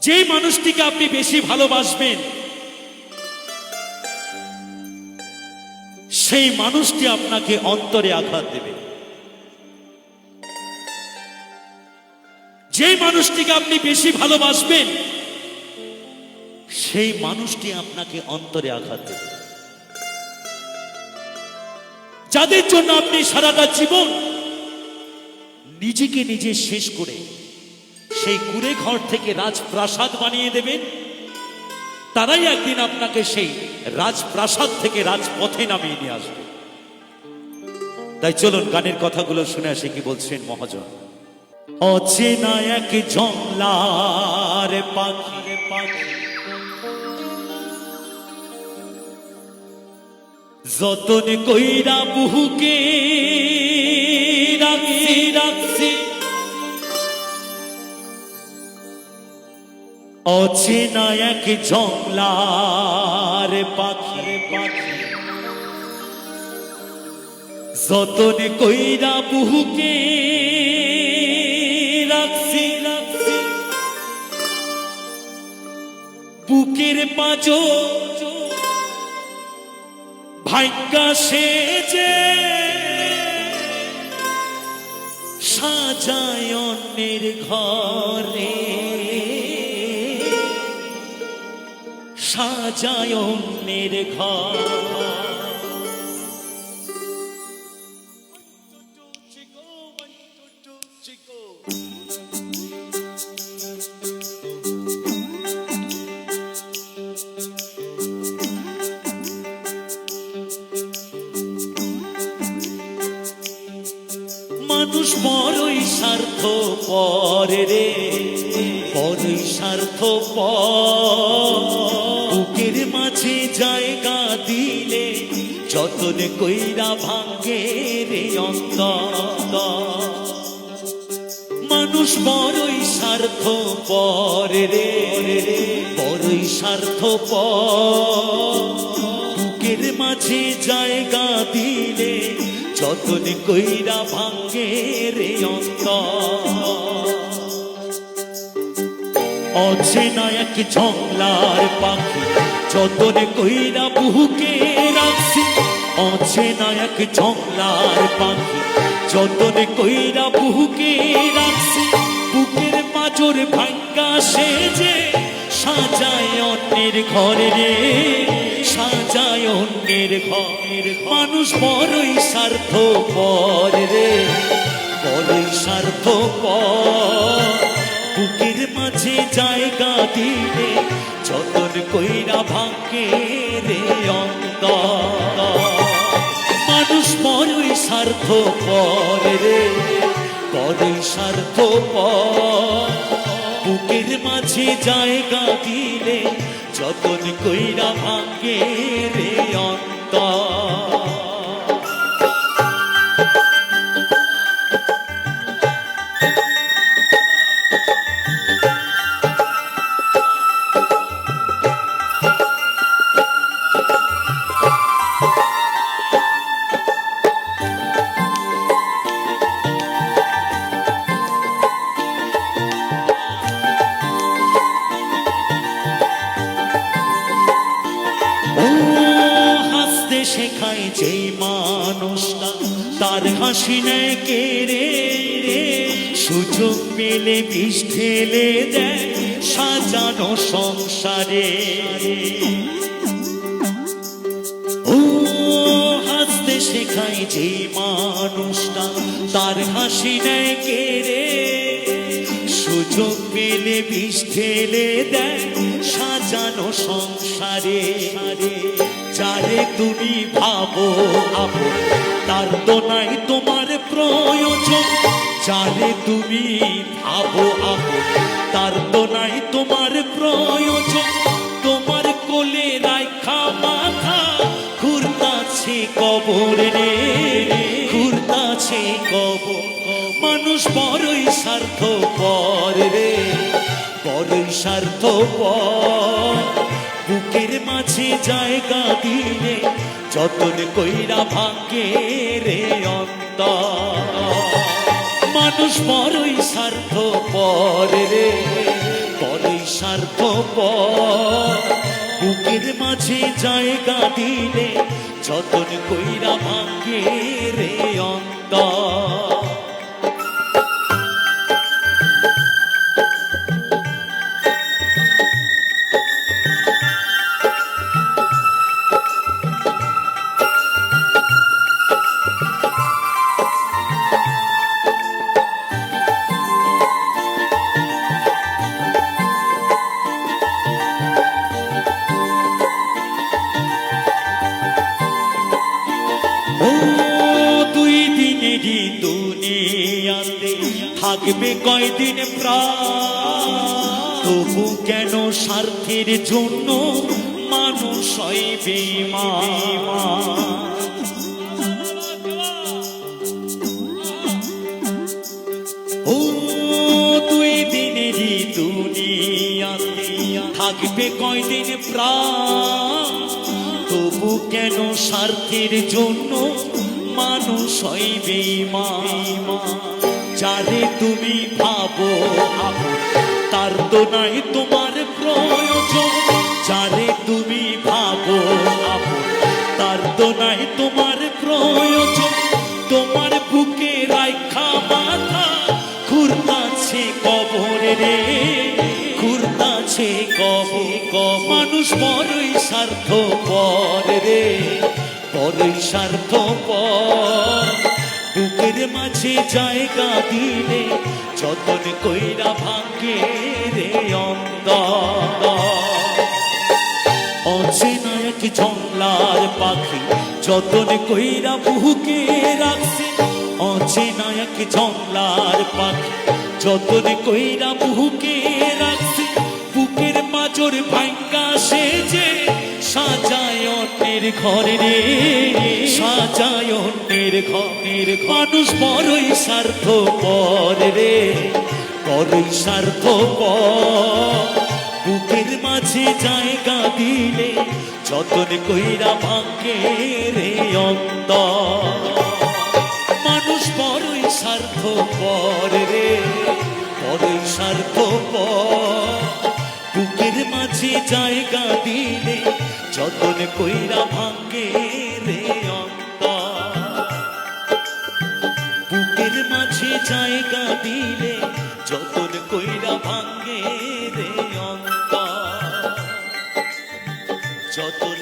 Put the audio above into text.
যে মানুষটিকে আপনি বেশি ভালোবাসবেন সেই মানুষটি আপনাকে অন্তরে আঘাত দেবে। যে মানুষটিকে আপনি বেশি ভালোবাসবেন সেই মানুষটি আপনাকে অন্তরে আঘাত দেবে। যাদের জন্য আপনি সারাটা জীবন নিজেকে নিজে শেষ করে সেই কুড়ে ঘর থেকে রাজপ্রাসাদ বানিয়ে দেবেন, তারাই একদিন আপনাকে সেই রাজপ্রাসাদ থেকে রাজপথে নামিয়ে নিয়ে আসবে। তাই চলুন গানের কথাগুলো শুনে আসি কি বলছেন মহাজন। অচেনা এক জংলার পাখি যতন কইরা বুহুকে রাখছি অচেনা এক জংলার পাখি যতন কইরা বুহুকে রাখছি বুকের পাঁজো ভাগ্যা সেজে সাজায় অন্যের ঘরে সাজায় অন্যের ঘর। মানুষ বড়ই স্বার্থপর রে, বড়ই স্বার্থপর। বুকের মাঝে জায়গা দিলে যতন কইরা ভাঙ্গে রে অন্তর। মানুষ বড়ই স্বার্থপর রে, বড়ই স্বার্থপর। বুকের মাঝে জায়গা দিলে যতন কইরা ভাঙ্গে রে অন্তর। অচেনা এক জংলার পাখি যতন কইরা বুহুকে রাখছি। অচেনা এক জংলার পাখি যতন কইরা বুহুকে রাখছি। বুকের পাঁজর ভাঙ্গা সেজে সাজায় অন্যের ঘরে রে, সাজায় অন্যের ঘর। মানুষ বড়ই স্বার্থপর রে, বড়ই স্বার্থপর। বুকের মাঝে জায়গা দিলে যতন কইরা ভাঙ্গে রে অন্তর। মানুষ বড়ই স্বার্থপর রে, বড়ই স্বার্থপর। বুকের মাঝে জায়গা দিলে যতন কইরা ভাঙ্গে রে অন্তর। শেখায় যেই মানুষটা তার হাসি নেয় কেড়ে, সুযোগ পেলে বিষ ঢেলে দেয় সাজানো সংসারে। ও হাসতে শেখায় যেই মানুষটা তার হাসি নেয় কেড়ে, সুযোগ পেলে বিষ ঢেলে দেয় সাজানো সংসারে। যারে তুমি ভাবো আপন তার তো নাই তোমার প্রয়োজন। যারে তুমি ভাবো আপন তার তো নাই তোমার প্রয়োজন। তোমার কোলে রাখা মাথা ঘুরতাছে কবর রে, ঘুরতাছে কবর। মানুষ বড়ই স্বার্থপর রে, বড়ই স্বার্থপর। বুকের মাঝে জায়গা দিলে যতন কইরা ভাঙ্গে রে অন্তর। মানুষ বড়ই স্বার্থপর রে, বড়ই স্বার্থপর বুকের মাঝে জায়গা দিলে যতন কইরা ভাঙ্গে রে অন্তর। ও দুই দিনেরই দুনিয়াতে থাকবে কয়দিন প্রাণ, তবু কেন স্বার্থের জন্য মানুষ হয় বেঈমান। ও দুই দিনেরই দুনিয়াতে থাকবে কয়দিন প্রাণ, তবু কেন স্বার্থের জন্য মানুষ হয় বেঈমান। যারে তুমি ভাবো আপন তার তো নাই তোমার প্রয়োজন, যারে তুমি ভাবো আপন তার তো নাই তোমার প্রয়োজন। তোমার বুকে রাইখা মাথা ঘুরতাছে কবরে রে, ঘুরতাছে কবর। মানুষ বড়ই স্বার্থপর রে, বড়ই স্বার্থপর বুকের মাঝে জায়গা দিলে যতন কইরা ভাঙ্গে রে অন্তর। অচেনা এক জংলার পাখি যতন কইরা বুকে রাখছে, অচেনা এক জংলার পাখি যতন কইরা বুকে রাখছে। বুকের মাঝর ভাঙ্গা সেজে সাজায় অন্যের ঘরে রে, সাজায় অন্যের ঘরের। মানুষ বড়ই স্বার্থপর রে, বড়ই স্বার্থপর বুকের মাঝে জায়গা দিলে যতন কইরা ভাঙ্গে রে অন্তর। মানুষ বড়ই স্বার্থপর রে, বড়ই স্বার্থপর বুকের মাঝে জায়গা দিলে যতন কইরা ভাঙ্গে রে অন্তর। বুকের মাঝে জায়গা দিলে যতন কইরা ভাঙ্গে রে অন্তর, যতন